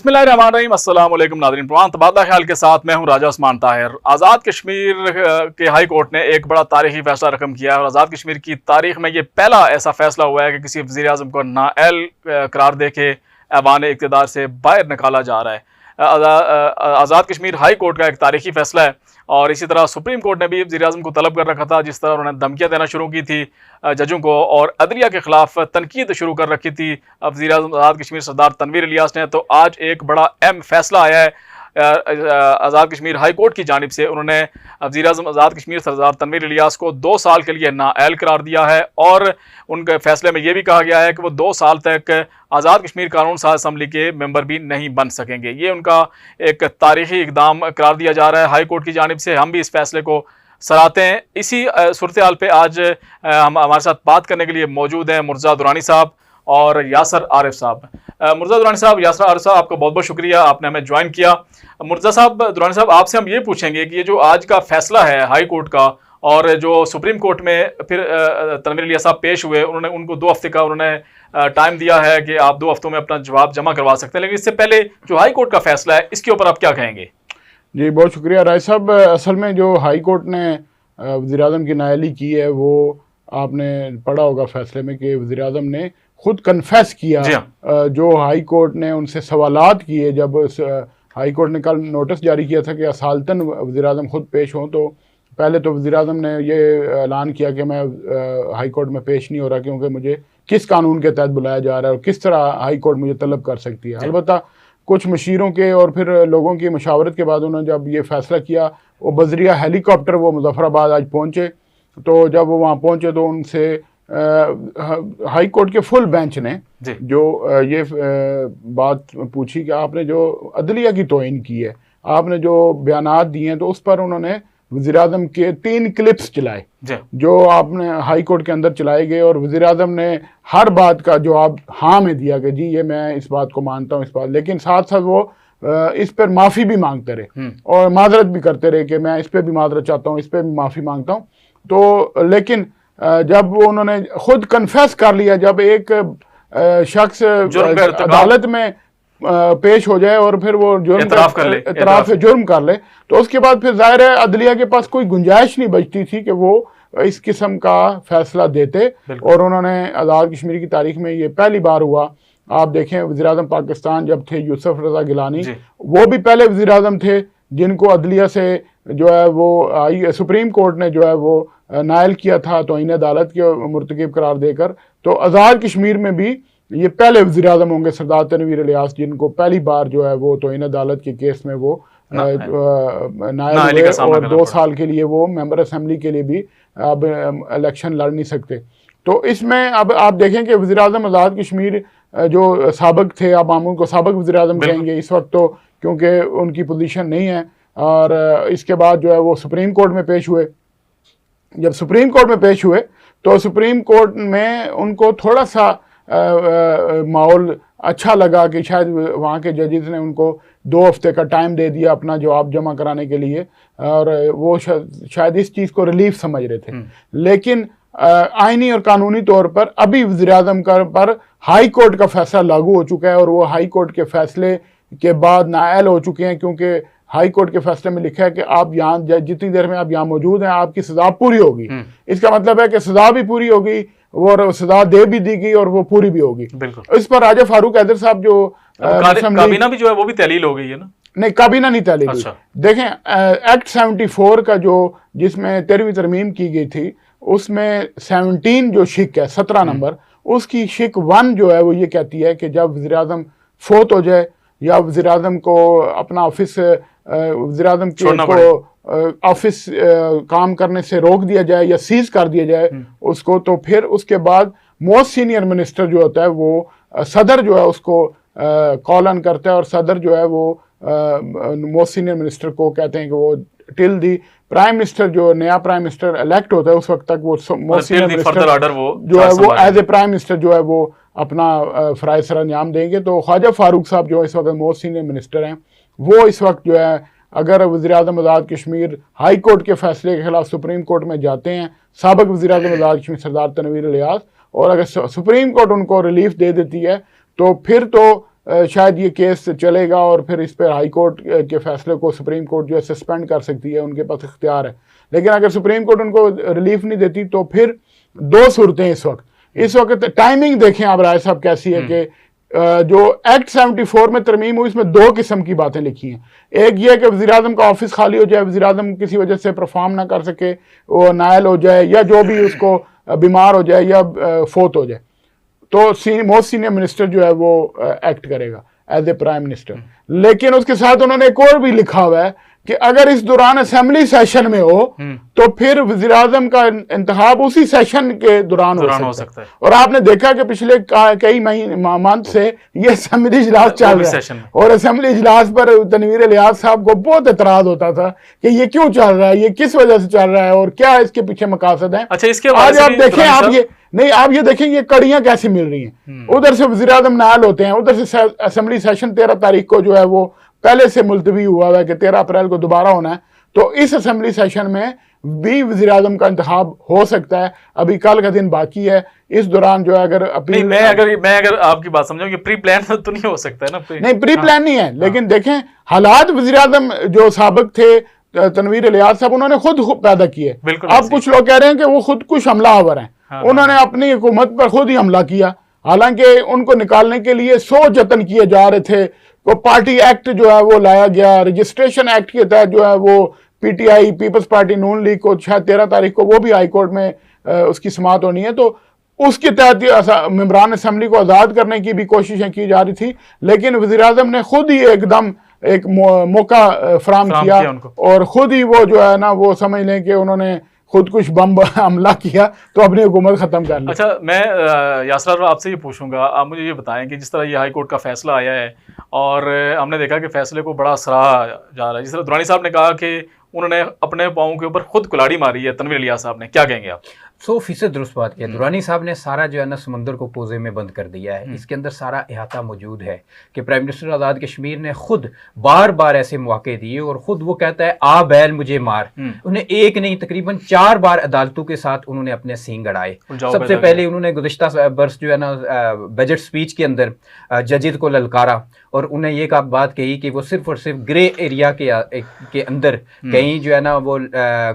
बिस्मिल्लाहिर्रहमानिर्रहीम। अस्सलाम वालेकुम नाज़रीन। पुरान तबादला ख्याल के साथ मैं हूं राजा उस्मान ताहिर। आज़ाद कश्मीर के हाई कोर्ट ने एक बड़ा तारीखी फैसला रकम किया है और आज़ाद कश्मीर की तारीख में ये पहला ऐसा फैसला हुआ है कि किसी वज़ीर आज़म को नाअहल करार दे के ऐवान इक़्तिदार से बाहर निकाला जा रहा है। आज़ाद कश्मीर हाई कोर्ट का एक तारीखी फैसला है और इसी तरह सुप्रीम कोर्ट ने भी वज़ीर आज़म को तलब कर रखा था। जिस तरह उन्होंने धमकियाँ देना शुरू की थी जजों को और अदलिया के खिलाफ तनकीद शुरू कर रखी थी वज़ीर आज़म आज़ाद कश्मीर सरदार तनवीर इलियास ने, तो आज एक बड़ा अहम फैसला आया है आज़ाद कश्मीर हाई कोर्ट की जानिब से। उन्होंने वज़ीर आज़म आज़ाद कश्मीर सरदार तनवीर इलियास को 2 साल के लिए नाअहल करार दिया है और उनके फैसले में यह भी कहा गया है कि वो 2 साल तक आज़ाद कश्मीर कानून साज असम्बली के मेंबर भी नहीं बन सकेंगे। ये उनका एक तारीखी इक़दाम करार दिया जा रहा है हाई कोर्ट की जानिब से। हम भी इस फैसले को सराहते हैं। इसी सूरत हाल पे आज हम हमारे साथ बात करने के लिए मौजूद हैं मुर्तज़ा दुरानी साहब और यासर आरिफ साहब। मुर्तज़ा दुरानी साहब, यासर आरिफ साहब, आपका बहुत बहुत शुक्रिया, आपने हमें ज्वाइन किया। मुर्तज़ा साहब, दुरानी साहब, आपसे हम ये पूछेंगे कि ये जो आज का फैसला है हाई कोर्ट का और जो सुप्रीम कोर्ट में फिर तनवीर इलियास साहब पेश हुए, उन्होंने उनको 2 हफ्ते का उन्होंने टाइम दिया है कि आप 2 हफ्तों में अपना जवाब जमा करवा सकते हैं, लेकिन इससे पहले जो हाई कोर्ट का फैसला है इसके ऊपर आप क्या कहेंगे? जी बहुत शुक्रिया राय साहब। असल में जो हाई कोर्ट ने वज़ीर आज़म की नाअहली की है वो आपने पढ़ा होगा फैसले में कि वज़ीर आज़म ने खुद कन्फेस किया। जो हाई कोर्ट ने उनसे सवालात किए, जब हाई कोर्ट ने कल नोटिस जारी किया था कि असालतन वज़ीर आज़म खुद पेश हों, तो पहले तो वज़ीर आज़म ने ये ऐलान किया कि मैं हाई कोर्ट में पेश नहीं हो रहा क्योंकि मुझे किस कानून के तहत बुलाया जा रहा है और किस तरह हाई कोर्ट मुझे तलब कर सकती है। अलबत्ता कुछ मशीरों के और फिर लोगों की मशावरत के बाद उन्होंने जब ये फैसला किया, वो बजरिया हेलीकॉप्टर वो मुजफ्फराबाद आज पहुँचे। तो जब वो वहाँ पहुँचे तो उनसे हाई कोर्ट के फुल बेंच ने जो ये बात पूछी कि आपने जो अदलिया की तौहीन की है, आपने जो बयानात दिए हैं, तो उस पर उन्होंने वज़ीर आज़म के 3 क्लिप्स चलाए जो आपने हाई कोर्ट के अंदर चलाए गए और वज़ीर आज़म ने हर बात का जवाब हाँ में दिया कि जी ये मैं इस बात को मानता हूँ, इस बात, लेकिन साथ साथ वो इस पर माफ़ी भी मांगते रहे और माजरत भी करते रहे कि मैं इस पर भी माजरत चाहता हूँ, इस पर भी माफ़ी मांगता हूँ। तो लेकिन जब वो उन्होंने खुद कन्फेस कर लिया, जब एक शख्स अदालत में पेश हो जाए और फिर वो जुर्म कर ले तो उसके बाद फिर जाहिर है अदलिया के पास कोई गुंजाइश नहीं बचती थी कि वो इस किस्म का फैसला देते। और उन्होंने आज़ाद कश्मीर की तारीख में ये पहली बार हुआ। आप देखें वज़ीर आज़म पाकिस्तान जब थे यूसुफ रज़ा गिलानी, वो भी पहले वज़ीर आज़म थे जिनको अदलिया से जो है वो सुप्रीम कोर्ट ने जो है वो नाअहल किया था तौहीन अदालत के मुर्तकिब करार देकर। तो आज़ाद कश्मीर में भी ये पहले वज़ीर आज़म होंगे सरदार तनवीर इलियास जिनको पहली बार जो है वो तौहीन अदालत के केस में वो नाअहल हुए और 2 साल के लिए वो मेंबर असेंबली के लिए भी अब इलेक्शन लड़ नहीं सकते। तो इसमें अब आप देखें कि वज़ीर आज़म आज़ाद कश्मीर जो साबिक थे, आप हम उनको साबिक वज़ीर आज़म कहेंगे इस वक्त, तो क्योंकि उनकी पोजीशन नहीं है। और इसके बाद जो है वो सुप्रीम कोर्ट में पेश हुए। जब सुप्रीम कोर्ट में पेश हुए तो सुप्रीम कोर्ट में उनको थोड़ा सा माहौल अच्छा लगा कि शायद वहाँ के जजेस ने उनको 2 हफ्ते का टाइम दे दिया अपना जवाब जमा कराने के लिए और वो शायद इस चीज़ को रिलीफ समझ रहे थे। लेकिन आईनी और कानूनी तौर पर अभी वज़ीर आज़म पर हाई कोर्ट का फैसला लागू हो चुका है और वो हाई कोर्ट के फैसले के बाद नाअहल हो चुके हैं, क्योंकि हाई कोर्ट के फैसले में लिखा है कि आप यहाँ जितनी देर में आप यहाँ मौजूद हैं आपकी सजा पूरी होगी। इसका मतलब है कि सजा भी पूरी होगी और सजा दे भी दी गई और वो पूरी भी होगी। इस पर राजा फारूक हैदर साहब जो काबीना भी जो है वो भी तहलील हो गई है ना? नहीं, काबीना नहीं तहलील। अच्छा। देखें एक्ट 74 का जो जिसमें 13वीं तरमीम की गई थी उसमें 17 जो शिक है 17 नंबर, उसकी शिक 1 जो है वो ये कहती है कि जब वज़ीर आज़म फोत हो जाए या वज़ीर आज़म को अपना ऑफिस वज़ीर आज़म को ऑफिस काम करने से रोक दिया जाए या सीज कर दिया जाए उसको, तो फिर उसके बाद मोस्ट सीनियर मिनिस्टर जो होता है वो सदर जो है उसको कॉल ऑन करता है और सदर जो है वो मोस्ट सीनियर मिनिस्टर को कहते हैं कि वो टिल दी प्राइम मिनिस्टर जो नया प्राइम मिनिस्टर इलेक्ट होता है उस वक्त तक वो मोस्ट सीनियर मिनिस्टर जो है वो एज ए प्राइम मिनिस्टर जो है वो अपना फ़राइज़ सर अंजाम देंगे। तो ख्वाजा फारूक साहब जो इस वक्त मोस्ट सीनियर मिनिस्टर हैं, वो इस वक्त जो है अगर वज़ीर आज़म आज़ाद कश्मीर हाई कोर्ट के फैसले के खिलाफ सुप्रीम कोर्ट में जाते हैं, साबिक वज़ीर आज़म आज़ाद कश्मीर सरदार तनवीर इलियास, और अगर सुप्रीम कोर्ट उनको रिलीफ दे देती है तो फिर तो शायद ये केस चलेगा और फिर इस पर हाई कोर्ट के फैसले को सुप्रीम कोर्ट जो है सस्पेंड कर सकती है, उनके पास इख्तियार है। लेकिन अगर सुप्रीम कोर्ट उनको रिलीफ नहीं देती तो फिर दो सूरतें इस वक्त टाइमिंग देखें आप राय साहब कैसी है कि जो एक्ट 74 में तरमीम हुई, इसमें दो किस्म की बातें लिखी हैं। एक ये कि वज़ीर-ए-आज़म का ऑफिस खाली हो जाए, वज़ीर-ए-आज़म किसी वजह से परफॉर्म ना कर सके, वो नायल हो जाए या जो भी उसको बीमार हो जाए या फोत हो जाए, तो मोस्ट सीनियर मिनिस्टर जो है वो एक्ट करेगा एज ए प्राइम मिनिस्टर। लेकिन उसके साथ उन्होंने एक और भी लिखा हुआ है कि अगर इस दौरान असेंबली सेशन में हो तो फिर वज़ीर-ए-आज़म का इंतखाब उसी सेशन के दौरान हो सकता है। और आपने देखा कि पिछले कई मंथ से ये असेंबली इजलास चल रहा है और असेंबली इजलास पर तनवीर इलियास साहब को बहुत एतराज होता था कि ये क्यों चल रहा है, ये किस वजह से चल रहा है और क्या इसके पीछे मकासद है। अच्छा, इसके आज आप देखें, आप ये देखें ये कड़ियां कैसे मिल रही हैं। उधर से वज़ीर-ए-आज़म नायल होते हैं, उधर से असेंबली सेशन 13 तारीख को जो है वो पहले से मुलतवी हुआ है कि 13 अप्रैल को दोबारा होना है। तो इस असेंबली सेशन में भी वज़ीर-ए-आज़म का इंतखाब हो सकता है। अभी कल का दिन बाकी है, इस दौरान जो है अगर अपील मैं अगर आपकी बात समझूं कि प्री प्लान तो नहीं हो सकता है ना। नहीं, प्री प्लान नहीं है, लेकिन देखें हालात वज़ीर-ए-आज़म जो साबिक थे तनवीर इलियास साहब, उन्होंने खुद पैदा किए। अब कुछ लोग कह रहे हैं कि वो खुद कुछ हमलावर हैं, उन्होंने अपनी हुकूमत पर खुद ही हमला किया, हालांकि उनको निकालने के लिए 100 जतन किए जा रहे थे। वो पार्टी एक्ट जो है वो लाया गया, रजिस्ट्रेशन एक्ट के तहत जो है वो पीटीआई पीपल्स पार्टी नून लीग को शायद 13 तारीख को वो भी हाई कोर्ट में उसकी समाअत होनी है, तो उसके तहत मेंबरान असेंबली को आज़ाद करने की भी कोशिशें की जा रही थी। लेकिन वज़ीर-ए-आज़म ने खुद ही एकदम एक मौका फराहम किया और खुद ही वो जो है ना वो समझ लें कि उन्होंने खुद कुछ बम हमला किया तो अपनी हुकूमत खत्म कर ली। अच्छा, मैं यासर आपसे ये पूछूंगा, आप मुझे ये बताएं कि जिस तरह ये हाई कोर्ट का फैसला आया है और हमने देखा कि फैसले को बड़ा सराहा जा रहा है, जिस तरह दुरानी साहब ने कहा कि उन्होंने अपने पाँव के ऊपर खुद कुल्हाड़ी मारी है तनवीर इलियास साहब ने, क्या कहेंगे आप? 100% दुरुस्त बात किया। दुरानी साहब ने सारा जो है ना समंदर को कोजे में बंद कर दिया है। इसके अंदर सारा अहाता मौजूद है कि प्राइम मिनिस्टर आज़ाद कश्मीर ने खुद बार बार ऐसे मौके दिए और ख़ुद वो कहता है आ बैल मुझे मार। उन्हें एक नहीं तकरीबन 4 बार अदालतों के साथ उन्होंने अपने सींग अड़ाए। सबसे पहले उन्होंने गुज़िश्ता बरस जो है ना बजट स्पीच के अंदर जजेस को ललकारा और उन्हें ये बात कही कि वो सिर्फ और सिर्फ ग्रे एरिया के अंदर कहीं जो है ना वो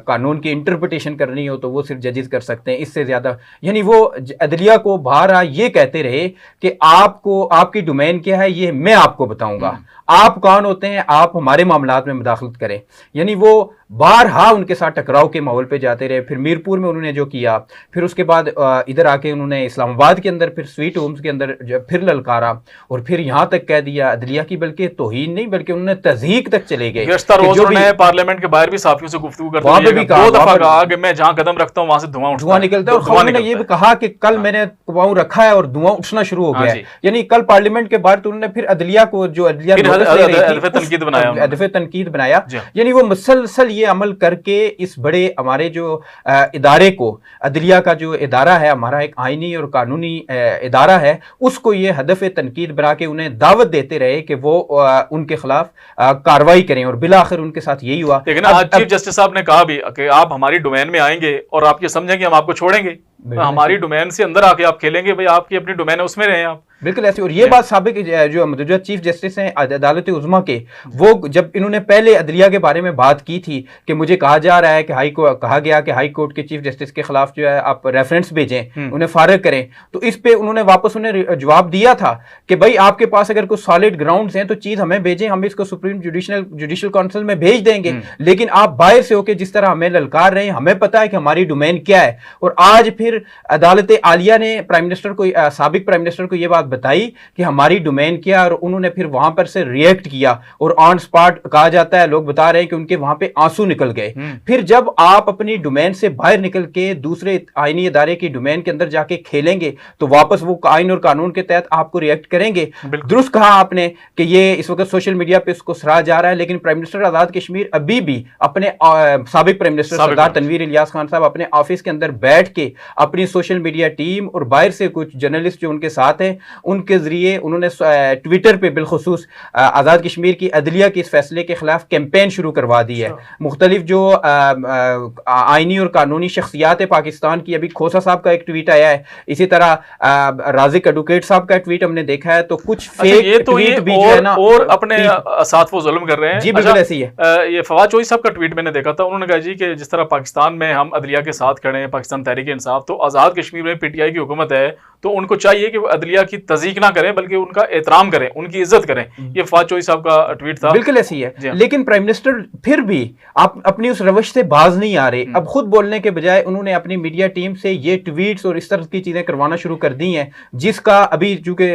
कानून की इंटरप्रिटेशन करनी हो तो वो सिर्फ जजेस कर सकते हैं, इससे ज़्यादा यानी वो अदलिया को बाहर ये कहते रहे कि आपको आपकी डोमेन क्या है ये मैं आपको बताऊंगा, आप कौन होते हैं, आप हमारे मामलात में मुदाखलत करें। यानी वो बारहा उनके साथ टकराव के माहौल पे जाते रहे। फिर मीरपुर में उन्होंने जो किया, फिर उसके बाद इधर आके उन्होंने इस्लामाबाद के अंदर फिर स्वीट होम्स के अंदर फिर ललकारा और फिर यहाँ तक कह दिया अदलिया की बल्कि तौहीन नहीं बल्कि उन्होंने तज़हीक तक चले गए। पार्लियामेंट के बाहर भी साफियों से गुफ्तगू करते हैं, दो दफा कहा कि मैं जहां कदम रखता हूं वहां से धुआं निकलता है और उन्होंने ये भी कहा कि कल मैंने पाँव रखा है और धुआं उठना शुरू हो गया है। यानी कल पार्लियामेंट के बाहर तो उन्होंने फिर अदलिया को जो अदलिया तनकीद बनाया, यानी वो मुसलसल ये अमल करके इस बड़े हमारे जो इदारे को, अदलिया का जो इदारा है हमारा एक आईनी और कानूनी इदारा है, उसको ये हदफ तनकीद बना के उन्हें दावत देते रहे कि वो उनके खिलाफ कार्रवाई करें और बिलाखिर उनके साथ यही हुआ। लेकिन आज चीफ जस्टिस साहब ने कहा भी कि आप हमारी डोमेन में आएंगे और आप ये समझेंगे हम आपको छोड़ेंगे, हमारी डोमेन से अंदर आके आप खेलेंगे, भाई आपकी अपनी डोमेन है उसमें रहें आप। बिल्कुल ऐसे। और ये बात साबिक जो चीफ जस्टिस हैं अदालत उज़्मा के, वो जब इन्होंने पहले अदलिया के बारे में बात की थी कि मुझे कहा जा रहा है कि कहा गया कि हाई कोर्ट के चीफ जस्टिस के खिलाफ जो है आप रेफरेंस भेजें, उन्हें फारग करें, तो इस पे उन्होंने वापस उन्हें जवाब दिया था कि भाई आपके पास अगर कुछ सॉलिड ग्राउंड्स हैं तो चीज हमें भेजें, हम इसको सुप्रीम जुडिशल काउंसिल में भेज देंगे। लेकिन आप बाहर से होकर जिस तरह हमें ललकार रहे हैं, हमें पता है कि हमारी डोमेन क्या है। और आज फिर अदालत आलिया ने प्राइम मिनिस्टर को, साबिक प्राइम मिनिस्टर को यह बात बताई कि हमारी डोमेन क्या, और उन्होंने फिर वहां पर से रिएक्ट किया और ऑन स्पॉट कहा जाता है, लोग बता रहे हैं कि उनके वहां पे आंसू निकल गए। फिर जब आप अपनी डोमेन से बाहर निकल के दूसरे आईनी इदारे की डोमेन के अंदर जाके खेलेंगे तो वापस वो आइन और कानून के तहत आपको रिएक्ट करेंगे। दुरुस्त कहा आपने कि ये इस वक्त सोशल मीडिया पे इसको सराहा जा रहा है, लेकिन प्राइम मिनिस्टर आजाद कश्मीर अभी भी अपने साबिक प्राइम मिनिस्टर सरदार तनवीर इलियास खान साहब अपने ऑफिस के अंदर बैठ के अपनी सोशल मीडिया टीम और बाहर से कुछ जर्नलिस्ट जो उनके साथ हैं उनके ज़रिए उन्होंने ट्विटर पे बिलखुसूस आज़ाद कश्मीर की अदलिया के इस फैसले के ख़िलाफ़ कैंपेन शुरू करवा दी है। मुख्तलिफ जो आइनी और कानूनी शख्सियात है पाकिस्तान की, अभी खोसा साहब का एक ट्वीट आया है, इसी तरह राजिक एडवोकेट साहब का ट्वीट हमने देखा है। तो कुछ फेक ये तो ट्वीट ये भी जो है ना और अपने साथ वो जुल्म कर रहे हैं। जी बिल्कुल ऐसी है। ये फवाद चौधरी साहब का ट्वीट मैंने देखा था, उन्होंने कहा जी कि जिस तरह पाकिस्तान में हम अदलिया के साथ खड़े हैं, पाकिस्तान तहरीक इंसाफ, तो आज़ाद कश्मीर में पीटीआई की हुकूमत है तो उनको चाहिए कि वो अदलिया की तज़ीक ना करें बल्कि उनका एहतराम करें, उनकी इज्जत करें। ये फवाद चौधरी साहब का ट्वीट था। बिल्कुल ऐसी है। लेकिन प्राइम मिनिस्टर फिर भी आप अपनी उस रवश से बाज नहीं आ रहे। अब खुद बोलने के बजाय उन्होंने अपनी मीडिया टीम से ये ट्वीट्स और इस तरह की चीजें करवाना शुरू कर दी हैं, जिसका अभी चूंकि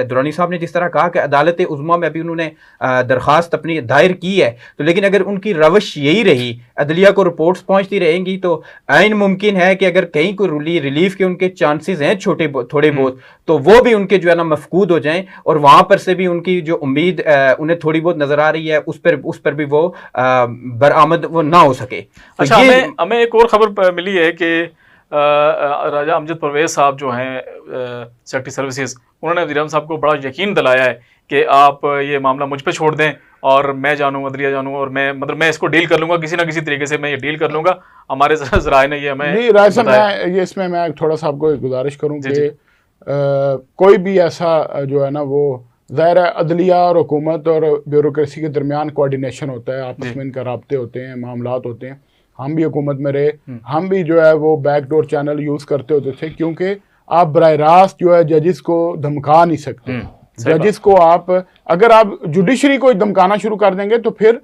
दुरानी साहब ने जिस तरह कहा कि अदालत उज़्मा में अभी उन्होंने दरखास्त अपनी दायर की है, तो लेकिन अगर उनकी रवश यही रही, अदलिया को रिपोर्ट्स पहुंचती रहेंगी, तो आइन मुमकिन है कि अगर कहीं कोई रिलीफ के उनके चांसेस हैं थोड़े बहुत, तो वो भी उनके जो है ना मफकूद हो जाएं और वहां पर से भी उनकी जो उम्मीद उन्हें थोड़ी बहुत नजर आ रही है उस पर भी वो बरामद वो ना हो सके। तो अच्छा, हमें एक और खबर मिली है कि राजा अमजद परवेज साहब जो हैं सेक्रेटरी सर्विसेज, उन्होंने वज़ीर-ए-आज़म साहब को बड़ा यकीन दिलाया है कि आप ये मामला मुझ पे छोड़ दें और मैं जानूँ, अदलिया जानूँ, और मैं इसको डील कर लूँगा, किसी ना किसी तरीके से मैं ये डील कर लूँगा। हमारे ज़राए ने ये हमें नहीं राय साहब, मैं इसमें मैं थोड़ा सा आपको एक गुजारिश करूँ कि कोई भी ऐसा जो है ना, वो ज़ाहिर है अदलिया और हुकूमत और ब्यूरोक्रेसी के दरमियान कोऑर्डिनेशन होता है, आपस में इनका राब्ते होते हैं, मामलात होते हैं। हम भी हुकूमत में रहे, हम भी जो है वो बैकडोर चैनल यूज़ करते होते थे, क्योंकि आप बराह रास्त जो है जजिस को धमका नहीं सकते। जजिस को अगर आप जुडिशरी को धमकाना शुरू कर देंगे तो फिर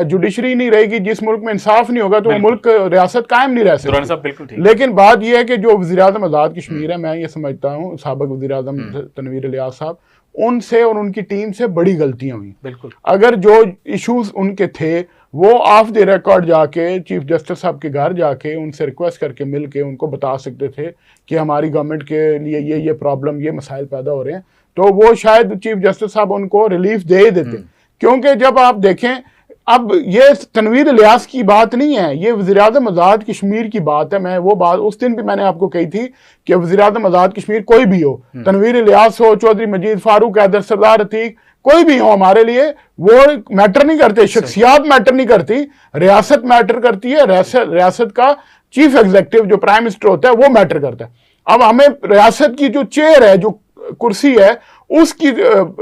जुडिशरी नहीं रहेगी। जिस मुल्क में इंसाफ नहीं होगा तो वो मुल्क रियासत कायम नहीं रह सकती। लेकिन बात यह है कि जो वज़ीर-ए-आज़म आज़ाद कश्मीर है, मैं ये समझता हूँ साबिक़ वज़ीर-ए-आज़म तनवीर इलियास साहब, उनसे और उनकी टीम से बड़ी गलतियां हुई। बिल्कुल, अगर जो इश्यूज उनके थे वो ऑफ द रिकॉर्ड जाके चीफ जस्टिस साहब के घर जाके उनसे रिक्वेस्ट करके मिल के उनको बता सकते थे कि हमारी गवर्नमेंट के लिए ये प्रॉब्लम, ये मसाइल पैदा हो रहे हैं, तो वो शायद चीफ जस्टिस साहब उनको रिलीफ दे देते। क्योंकि जब आप देखें, अब ये तनवीर इलियास की बात नहीं है, ये वज़ीर-ए-आज़म आज़ाद कश्मीर की बात है। मैं वो बात उस दिन भी मैंने आपको कही थी कि वज़ीर-ए-आज़म आज़ाद कश्मीर कोई भी हो, तनवीर इलियास हो, चौधरी मजीद फारूक, हैदर, सरदार अतीक, कोई भी हो, हमारे लिए वो मैटर नहीं करते, शख्सियात मैटर नहीं करती, रियासत मैटर करती है। रियासत का चीफ एग्जीक्यूटिव जो प्राइम मिनिस्टर होता है वो मैटर करता है। अब हमें रियासत की जो चेयर है, जो कुर्सी है, उसकी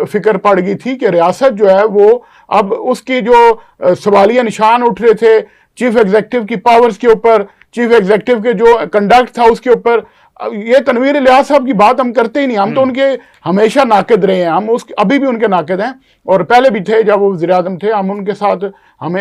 फिक्र पड़ गई थी कि रियासत जो है वो अब उसकी जो सवालिया निशान उठ रहे थे चीफ एग्जीक्यूटिव की पावर्स के ऊपर, चीफ एग्जीक्यूटिव के जो कंडक्ट था उसके ऊपर। ये तनवीर इलियास साहब की बात हम करते ही नहीं, हम तो उनके हमेशा नाक़िद रहे हैं, हम अभी भी उनके नाक़िद हैं और पहले भी थे जब वो वज़ीर-ए-आज़म थे। हम उनके साथ हम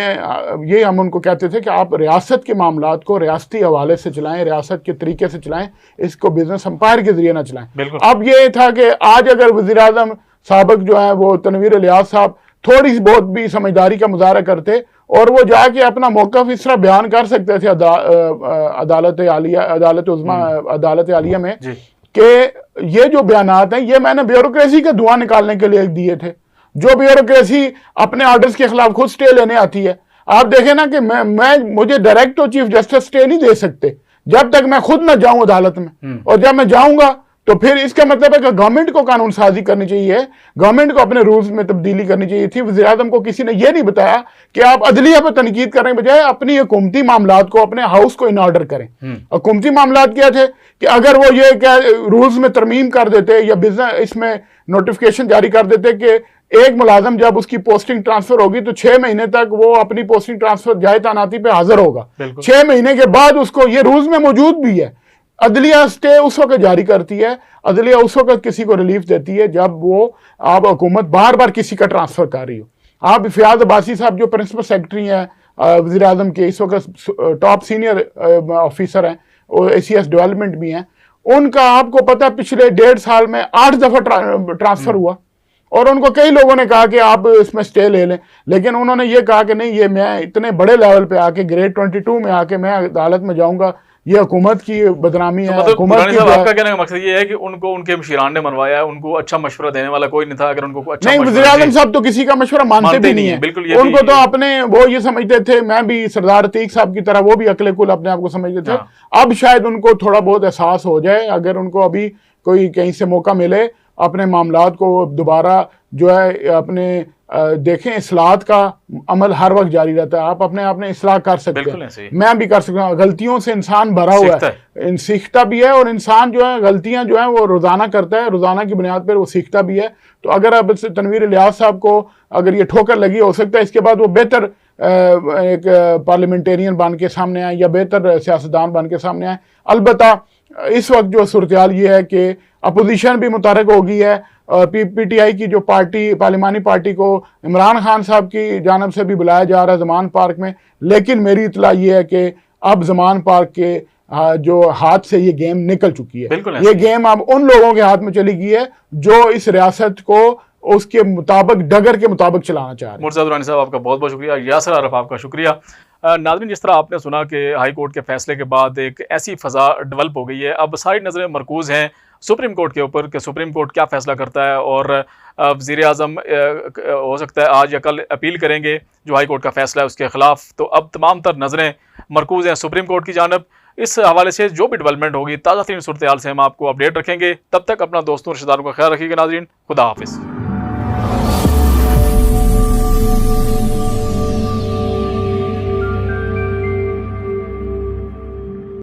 उनको कहते थे कि आप रियासत के मामलात को रियासती हवाले से चलाएं, रियासत के तरीके से चलाएं, इसको बिजनेस एम्पायर के जरिए ना चलाएं। अब ये था कि आज अगर वज़ीर-ए-आज़म साबिक़ जो है वो तनवीर इलियास साहब थोड़ी सी बहुत भी समझदारी का मुजाहरा करते और वो जाके अपना मौक़िफ़ इस तरह बयान कर सकते थे अदालत आलिया में कि ये जो बयानात हैं ये मैंने ब्यूरोक्रेसी का धुआं निकालने के लिए दिए थे। जो ब्यूरोक्रेसी अपने ऑर्डर्स के खिलाफ खुद स्टे लेने आती है, आप देखें ना कि मुझे डायरेक्ट तो चीफ जस्टिस स्टे नहीं दे सकते जब तक मैं खुद ना जाऊं अदालत में, और जब मैं जाऊंगा तो फिर इसका मतलब है कि गवर्नमेंट को कानून साजी करनी चाहिए, गवर्नमेंट को अपने रूल्स में तब्दीली करनी चाहिए थी। वज़ीर-ए-आज़म को किसी ने यह नहीं बताया कि आप अदलिया पर तनकीद करने के बजाय अपनी हुकूमती मामलात को, अपने हाउस को इन ऑर्डर करें। हुकूमती मामलात क्या थे कि अगर वो ये क्या रूल्स में तरमीम कर देते या बिजनेस इसमें नोटिफिकेशन जारी कर देते कि एक मुलाजम जब उसकी पोस्टिंग ट्रांसफर होगी तो 6 महीने तक वो अपनी पोस्टिंग ट्रांसफर जाए तानाती पे हाजिर होगा, 6 महीने के बाद उसको, ये रूल्स में मौजूद भी है। अदलिया स्टे उस वक्त जारी करती है, अदलिया उस वक्त किसी को रिलीफ देती है जब वो आप हुकूमत बार बार किसी का ट्रांसफर कर रही हो। आप फियाज अब्बासी साहब जो प्रिंसिपल सेक्रेटरी हैं वज़ीर-ए-आज़म के, इस वक्त टॉप सीनियर ऑफिसर हैं और ACS डेवलपमेंट भी हैं, उनका आपको पता पिछले 1.5 साल में 8 दफा ट्रांसफर हुआ और उनको कई लोगों ने कहा कि आप इसमें स्टे ले लें, लेकिन उन्होंने ये कहा कि नहीं, ये मैं इतने बड़े लेवल पे आके ग्रेड 22 में आके मैं अदालत में जाऊंगा, ये हुकूमत की बदनामी है। मतलब हुकूमत दुरानी की साहब, आपका कहने का मकसद ये है कि उनको उनके मशीरान ने मनवाया है, उनको अच्छा मशवरा देने वाला कोई नहीं था। अगर उनको अच्छा नहीं, वज़ीर आज़म साहब तो किसी का मशवरा मानते भी नहीं है, बिल्कुल। ये उनको तो अपने वो ये समझते थे, मैं भी सरदार अतीक साहब की तरह वो भी अकले कुल अपने आप को समझते थे। अब शायद उनको थोड़ा बहुत एहसास हो जाए, अगर उनको अभी कोई कहीं से मौका मिले अपने मामलात को दोबारा जो है अपने देखें। इस्लाहत का अमल हर वक्त जारी रहता है, आप अपने आप ने इस्लाह कर सकते हैं, मैं भी कर सकता हूँ। गलतियों से इंसान भरा हुआ है, सीखता भी है, और इंसान जो है गलतियां जो है वो रोजाना करता है, रोजाना की बुनियाद पर वो सीखता भी है। तो अगर अब तनवीर इलियास साहब को अगर ये ठोकर लगी, हो सकता है इसके बाद वो बेहतर एक पार्लियामेंटेरियन बन के सामने आए या बेहतर सियासतदान बन के सामने आए। अलबत्ता इस वक्त जो सूरत-ए-हाल ये है कि अपोजिशन भी मुतहरक हो गई है, और PTI की जो पार्टी, पार्लिमानी पार्टी को इमरान खान साहब की जानब से भी बुलाया जा रहा है ज़मान पार्क में। लेकिन मेरी इतला ये है कि अब ज़मान पार्क के जो हाथ से ये गेम निकल चुकी है। ये गेम अब उन लोगों के हाथ में चली गई है जो इस रियासत को उसके मुताबिक, डगर के मुताबिक चलाना चाह रहे हैं। मुर्तज़ा दुरानी साहब, आपका बहुत बहुत शुक्रिया। यासर आरफ, आपका शुक्रिया। नाज़रीन, जिस तरह आपने सुना कि हाई कोर्ट के फैसले के बाद एक ऐसी फ़ज़ा डेवलप हो गई है, अब सारी नज़रें मरकूज़ हैं सुप्रीम कोर्ट के ऊपर कि सुप्रीम कोर्ट क्या फ़ैसला करता है। और वज़ीर आज़म हो सकता है आज या कल अपील करेंगे जो हाई कोर्ट का फ़ैसला है उसके ख़िलाफ़। तो अब तमाम तर नज़रें मरकूज़ हैं सुप्रीम कोर्ट की जानब। इस हवाले से जो भी डेवलपमेंट होगी, ताज़ा तरीन सूरत हाल से हम आपको अपडेट रखेंगे। तब तक अपना दोस्तों रिश्तेदारों का ख्याल रखिएगा। नाज़रीन, खुदा हाफिज़।